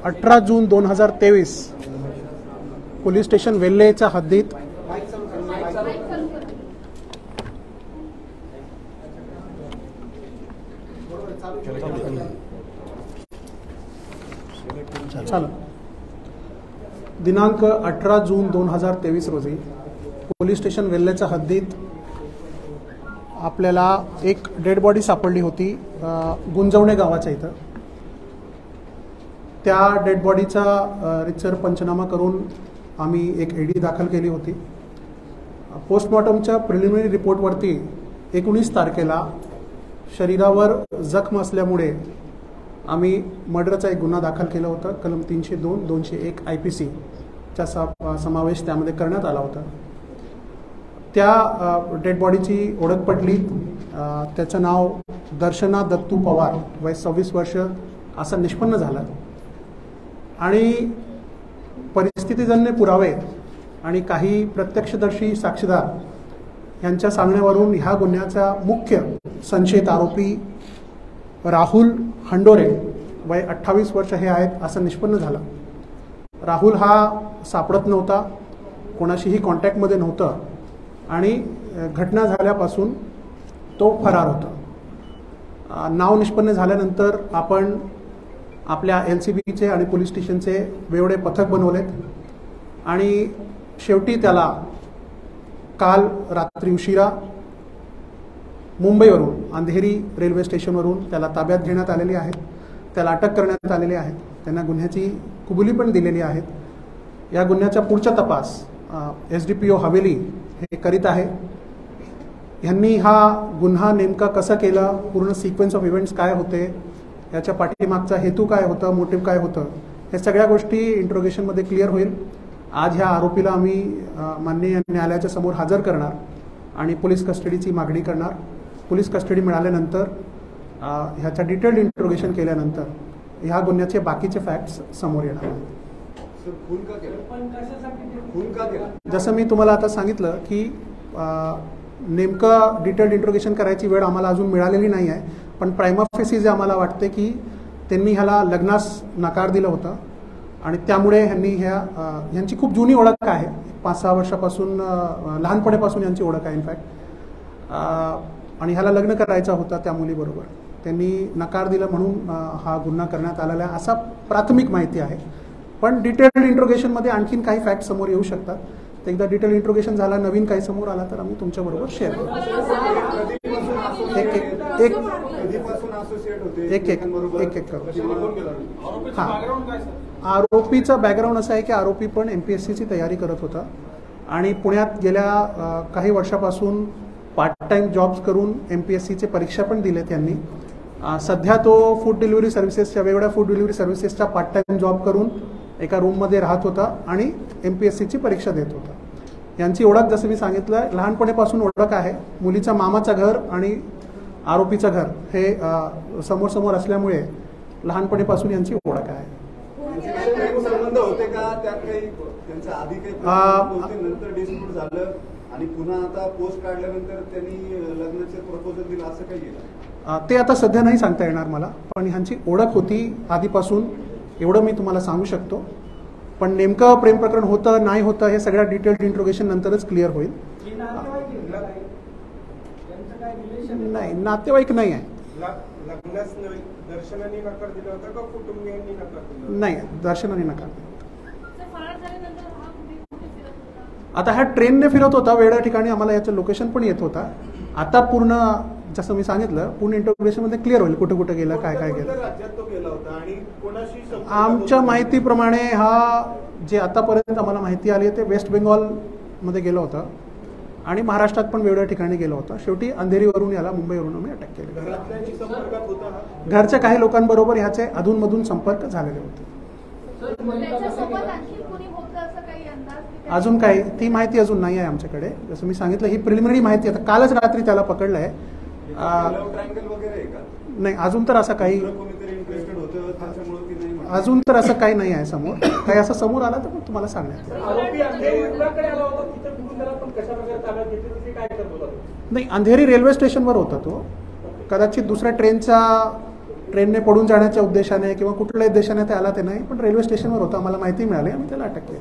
18 जून 2023 police station वेल्हेच्या हद्दीत दिनांक 18 जून 2023 रोजी पोलीस स्टेशन वेल्हेच्या हद्दीत आपल्याला एक डेड बॉडी सापडली होती गुंजवणे गावाच्या इथं। त्या डेड बॉडीचा रितसर पंचनामा करून आम्ही एक एडी दाखल केली होती। पोस्टमॉर्टमच्या प्रिलिमिनरी रिपोर्टवरती 19 तारखेला शरीरावर जखम असल्यामुळे आम्ही मर्डरचा एक गुन्हा दाखल केला होता। कलम 302, 201 IPC चा समावेश त्यामध्ये करण्यात आला होता। त्या डेड बॉडीची ओळख पटली। त्याचं नाव दर्शना दत्तू पवार, वय 26 वर्ष असं निष्पन्न झालं आणि परिस्थितीजन्य पुरावे आणि काही प्रत्यक्षदर्शी साक्षीदार यांच्या सांगण्यावरून ह्या गुन्ह्याचा मुख्य संशयित आरोपी राहुल हंडोरे, वय 28 वर्ष हे आहेत असं निष्पन्न झालं। राहुल हा सापडत नव्हता, कोणाशीही कॉन्टॅक्टमध्ये नव्हता आणि घटना झाल्यापासून तो फरार होता। नाव निष्पन्न झाल्यानंतर आपण आपल्या LCBचे आणि पोलीस स्टेशनचे वेगळे पथक बनवलेत आणि शेवटी त्याला काल रात्री उशिरा मुंबईवरून अंधेरी रेल्वे स्टेशनवरून त्याला ताब्यात घेण्यात आलेली आहे। त्याला अटक करण्यात आलेली आहे। त्यांना गुन्ह्याची कबुली पण दिलेली आहे। या गुन्ह्याचा पुढचा तपास SDPO हवेली हे करीत आहे। यांनी हा गुन्हा नेमका कसा केला, पूर्ण सिक्वेन्स ऑफ इव्हेंट्स काय होते, याच्या पाठीमागचा हेतू काय होता, मोटिव्ह काय होतं, हे सगळ्या गोष्टी इंट्रोगेशनमध्ये क्लिअर होईल। आज ह्या आरोपीला आम्ही माननीय न्यायालयाच्या समोर हजर करणार आणि पोलीस कस्टडीची मागणी करणार। पोलीस कस्टडी मिळाल्यानंतर ह्याचा डिटेल्ड इंट्रोगेशन केल्यानंतर ह्या गुन्ह्याचे बाकीचे फॅक्ट्स समोर येणार। जसं मी तुम्हाला आता सांगितलं की नेमकं डिटेल्ड इंट्रोगेशन करायची वेळ आम्हाला अजून मिळालेली नाही आहे, पण प्रायमा फेसी जे आम्हाला वाटते की त्यांनी ह्याला लग्नास नकार दिला होता आणि त्यामुळे ह्यांची खूप जुनी ओळख आहे। 5-6 वर्षापासून लहानपणापासून यांची ओळख आहे इनफॅक्ट, आणि ह्याला लग्न करायचा होता त्या मुलीबरोबर। त्यांनी नकार दिला म्हणून हा गुन्हा करण्यात आलेला आहे असा प्राथमिक माहिती आहे, पण डिटेल्ड इंट्रोगेशनमध्ये आणखीन काही फॅक्ट समोर येऊ शकतात। तर एकदा डिटेल इंट्रोगेशन झाला, नवीन काही समोर आला तर आम्ही तुमच्याबरोबर शेअर करू। एक हां, आरोपीचा बॅकग्राऊंड असा आहे की आरोपी पण MPSCची तयारी करत होता आणि पुण्यात गेल्या काही वर्षापासून पार्ट टाइम जॉब्स करून MPSCचे परीक्षा पण दिले त्यांनी। सध्या तो फूड डिलिव्हरी सर्व्हिसेसच्या वेगवेगळ्या फूड डिलिव्हरी सर्व्हिसेसचा पार्ट टाइम जॉब करून एका रूममध्ये राहत होता आणि MPSCची परीक्षा देत होता। यांची ओळख जसं मी सांगितलं लहानपणापासून ओळख आहे। मुलीचा मामाचं घर आणि आरोपीचं घर हे समोर समोर असल्यामुळे लहानपणापासून यांची ओळख आहे। संबंध होते का त्यात काही त्यांच्या आधी काही नंतर डिस्प्यूट झालं आणि पुन्हा आता पोस्ट काढल्यानंतर त्यांनी लग्नाचे प्रपोजल दिलं असं काही केलं? ते आता सध्या नाही सांगता येणार मला, पण ह्यांची ओळख होती आधीपासून एवढं मी तुम्हाला सांगू शकतो। पण नेमकं प्रेम प्रकरण होतं नाही होतं हे सगळ्या डिटेल्ड इंट्रोगेशन नंतरच क्लिअर होईल। नाही, नातेवाईक नाही आहे। नाही, दर्शनाने नकार दिला। आता हा ट्रेनने फिरत होता वेगळ्या ठिकाणी, आम्हाला याचं लोकेशन पण येत होता। आता पूर्ण जसं मी सांगितलं पूर्ण इंट्रोगेशन मध्ये क्लिअर होईल कुठे कुठे गेला, काय काय गेलं। आमच्या माहितीप्रमाणे हा जे आतापर्यंत आम्हाला माहिती आली ते वेस्ट बेंगॉल मध्ये गेला होता आणि महाराष्ट्रात पण वेगवेगळ्या ठिकाणी गेला होता। शेवटी अंधेरीवरून याला मुंबईवरून आम्ही अटक केली। घरच्या काही लोकांबरोबर ह्याचे अधूनमधून संपर्क झालेले होते। अजून काही ती माहिती अजून नाही आहे आमच्याकडे। जसं मी सांगितलं ही प्रिलिमिनरी माहिती आता कालच रात्री त्याला पकडलंय। नाही, अजून तर असं काही नाही आहे समोर। काही असं समोर आला तर मग तुम्हाला सांगण्यात नाही, अंधेरी रेल्वे स्टेशनवर होता तो। कदाचित दुसऱ्या ट्रेनचा ट्रेनने पडून जाण्याच्या उद्देशाने किंवा कुठल्याही उद्देशाने ते आला ते नाही, पण रेल्वे स्टेशनवर होता, आम्हाला माहिती मिळाली, आम्ही त्याला अटक केली.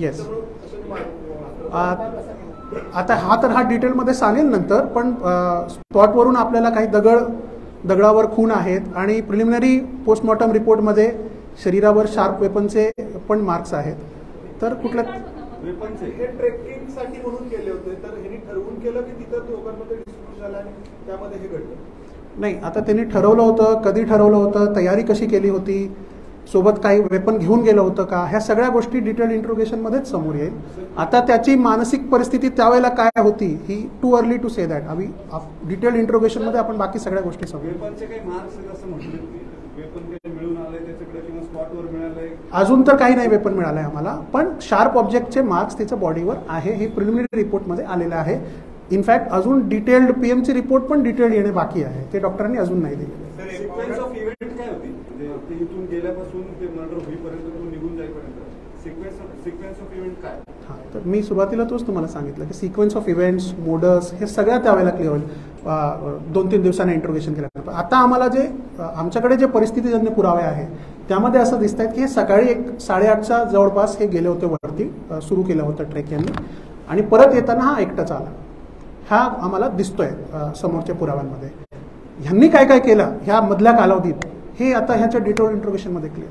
येस. आता हा डिटेलमध्ये सांगेल नंतर, पण स्पॉटवरून आपल्याला काही दगडावर खून आहेत आणि प्रिलिमिनरी पोस्टमॉर्टम रिपोर्टमध्ये शरीरावर शार्प वेपनचे पण मार्क्स आहेत. तर कुठल्या वेपनचे हे ट्रेकिंगसाठी म्हणून गेले होते, तर ह्यांनी ठरवून केलं की तिथं दोघांमध्ये डिस्प्यूट झाला आणि त्यामध्ये हे घडलं? नाही, आता त्यांनी ठरवलं होतं, कधी ठरवलं होतं, तयारी कशी केली होती, सोबत काही वेपन घेऊन गेलं होतं का, ह्या सगळ्या गोष्टी डिटेल इंट्रोगेशनमध्येच समोर येईल. आता त्याची मानसिक परिस्थिती त्यावेळेला काय होती ही too early to say that. आम्ही डिटेल इंट्रोगेशनमध्ये आपण बाकी सगळ्या गोष्टी समोर. वेपनचे काही मार्क्स असं म्हटलं, वेपन काही मिळून आले त्याच्याकडे किंवा स्पॉटवर मिळालंय? अजून तर काही नाही वेपन मिळालंय आम्हाला, पण शार्प ऑब्जेक्टचे मार्क्स त्याच्या बॉडीवर आहे, हे प्रिलिमिनरी रिपोर्टमध्ये आलेलं आहे. इनफॅक्ट अजून डिटेल्ड पीएमची रिपोर्ट पण डिटेल्ड येणे बाकी आहे, ते डॉक्टरांनी अजून नाही दिले. सिक्वेन्स ऑफ इव्हेंट काय होती, म्हणजे ते इथून गेल्यापासून ते मर्डर होईपर्यंत तो निघून जाईपर्यंत सिक्वेन्स ऑफ इव्हेंट काय? हां, तर मी सुरुवातीला तोच तुम्हाला सांगितलं की सिक्वेन्स ऑफ इव्हेंट्स, मोडस, हे सगळ्या त्यावेळेला क्लिअर होईल 2-3 दिवसांनी इंट्रोगेशन केल्यानंतर. आता आम्हाला जे आमच्याकडे जे परिस्थितीजन्य पुरावे आहे त्यामध्ये असं दिसत आहेत की हे सकाळी 8:30च्या जवळपास हे गेले होते वरती, सुरू केलं होतं ट्रेक यांनी, आणि परत येताना हा एकटाच आला, हा आम्हाला दिसतोय समोरच्या पुराव्यांमध्ये. ह्यांनी काय काय केलं ह्या मधल्या कालावधीत हे आता ह्याच्या डिटेल इंट्रोगेशनमध्ये क्लिअर.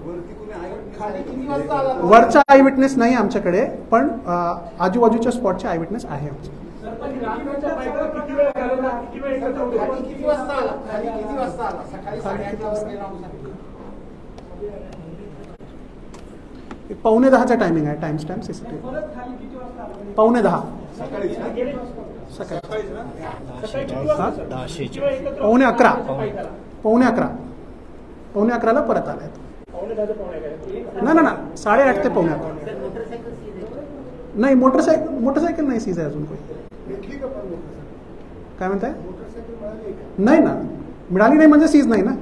वरचा आय विटनेस नाही आमच्याकडे, पण आजूबाजूच्या स्पॉटचे आय विटनेस आहे आमचे. पावणे 10चा टायमिंग आहे, टाइम स्टॅम्प सीसीटीव्ही. पावणे 10 सकाळी. पावणे 11. पावणे 11ला परत आलाय. ना 8:30 ते पावणे 11. नाही, मोटरसायकल नाही सीज आहे अजून काही. काय म्हणताय? नाही ना, मिळाली नाही म्हणजे सीज नाही ना.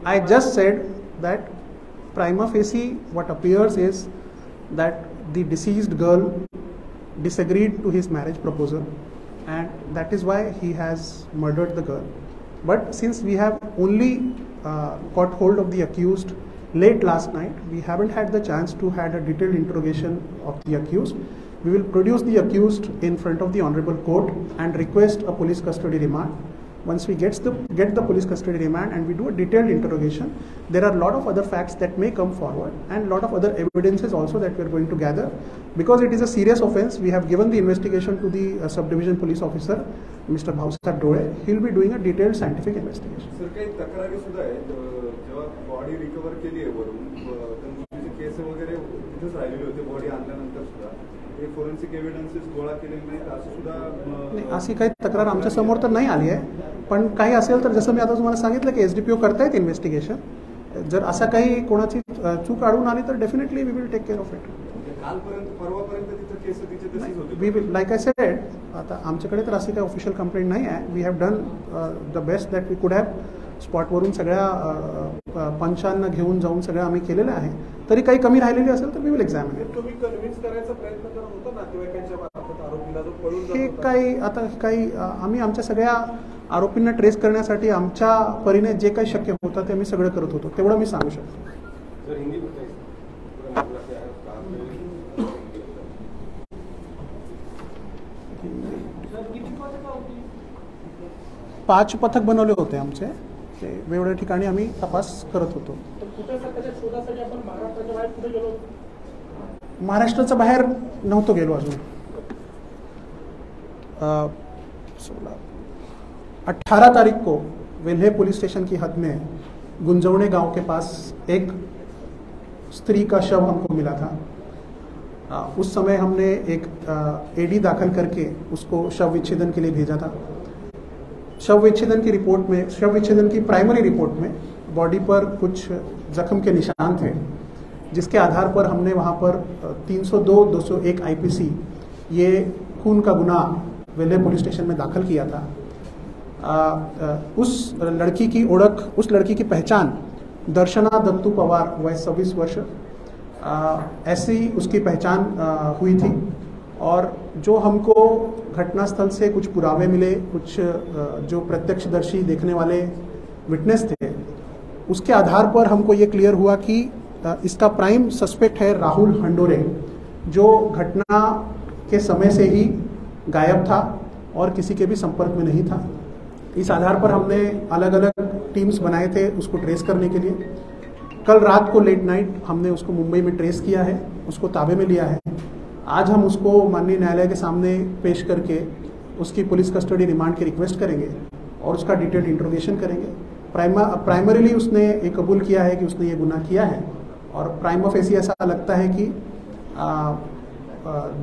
I just said that prima facie what appears is that the deceased girl disagreed to his marriage proposal and that is why he has murdered the girl. But since we have only got hold of the accused late last night, we haven't had the chance to had a detailed interrogation of the accused. We will produce the accused in front of the honorable court and request a police custody remand. Once we get the police custody remand and we do a detailed interrogation, there are a lot of other facts that may come forward and a lot of other evidences also that we are going to gather. Because it is a serious offence, we have given the investigation to the subdivision police officer, Mr. Bhausab Dole. He will be doing a detailed scientific investigation. Sir, काही तक्रारी सुद्धा आहेत, जेव्हा body recover केली आहे वरून, केस वगैरे तिथेच राहिलेले होते बॉडी आणल्यानंतर सुद्धा, फोरेन्सिक एव्हिडन्सेस गोळा केलेले नाहीत असं सुद्धा. अशी काही तक्रार आमच्या समोर तर नाही आली आहे, पण काही असेल तर जसं मी आता तुम्हाला सांगितलं की SDPO करतायत इन्व्हेस्टिगेशन. जर असा काही कोणाची चूक आढळून आली तर definitely we will take care of it. कालपर्यंत परवापर्यंत तिथे केस तिथे तशीच होती. We will, like I said, आता आमच्याकडे तर अशी काही ऑफिशियल कंप्लेंट नाही आहे. We have done the best that we could have. स्पॉटवरून सगळ्या पंचांना घेऊन जाऊन सगळं आम्ही केलेलं आहे. तरी काही कमी राहिलेली असेल तर वी विल एक्झामिन. तुम्ही कन्व्हिन्स करायचा प्रयत्न करत होता नातेवाईकांच्या मार्फत आरोपीला जो पळून जात हे होता? काही आम्ही आमच्या सगळ्या आरोपींना ट्रेस करण्यासाठी आमच्या परीने जे काही शक्य होतं ते आम्ही सगळं करत होतो, तेवढं मी सांगू शकतो. 5 पथक बनवले होते आमचे, ते वेगवेगळ्या ठिकाणी आम्ही तपास करत होतो. महाराष्ट्राच्या बाहेर नव्हतो गेलो अजून. 18 तारीख को वेल्हे पुलिस स्टेशन की हद में गुंजवणे गांव के पास एक स्त्री का शव हमको मिला था. उस समय हमने एक AD दाखिल करके उसको शव विच्छेदन के लिए भेजा था. शव विच्छेदन की प्राइमरी रिपोर्ट में बॉडी पर कुछ जख्म के निशान थे, जिसके आधार पर हमने वहाँ पर 302-201 IPC ये खून का गुनाह वेल्हे पुलिस स्टेशन में दाखिल किया था. उस लड़की की पहचान दर्शना दत्तू पवार, वय 26 वर्ष, ऐसी उसकी पहचान हुई थी और जो हमको घटनास्थल से कुछ पुरावे मिले, कुछ जो प्रत्यक्षदर्शी देखने वाले विटनेस थे, उसके आधार पर हमको ये क्लियर हुआ कि इसका प्राइम सस्पेक्ट है राहुल हंडोरे, जो घटना के समय से ही गायब था और किसी के भी संपर्क में नहीं था। इस आधार पर हमने अलग अलग टीम्स बनाए थे उसको ट्रेस करने के लिए। कल रात को लेट नाइट हमने उसको मुंबई में ट्रेस किया है, उसको ताबे में लिया है। आज हम उसको माननीय न्यायालय के सामने पेश करके उसकी पुलिस कस्टडी रिमांड की रिक्वेस्ट करेंगे और उसका डिटेल्ड इंट्रोगेशन करेंगे। प्राइमरीली उसने ये कबूल किया है कि उसने ये गुनाह किया है और प्राइमा फेसी ऐसा लगता है कि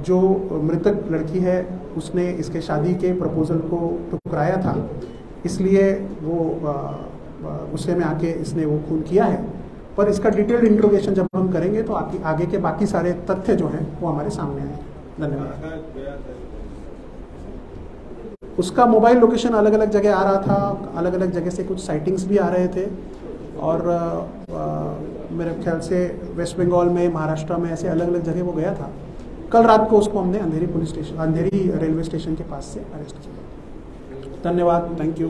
जो मृतक लड़की है उसने इसके शादी के प्रपोजल को ठुकराया था, इसलिए वो गुस्से में आके इसने वो खून किया है। पर इसका डिटेल्ड इंट्रोगेशन जब हम करेंगे तो आगे के बाकी सारे तथ्य जो हैं वो हमारे सामने आएंगे। धन्यवाद। उसका मोबाइल लोकेशन अलग अलग जगह आ रहा था, अलग अलग जगह से कुछ साइटिंग्स भी आ रहे थे और मेरे ख्याल से वेस्ट बंगाल में, महाराष्ट्र में, ऐसे अलग अलग जगह वो गया था। कल रात को उसको हमने अंधेरी रेलवे स्टेशन के पास से अरेस्ट किया। धन्यवाद, थैंक यू।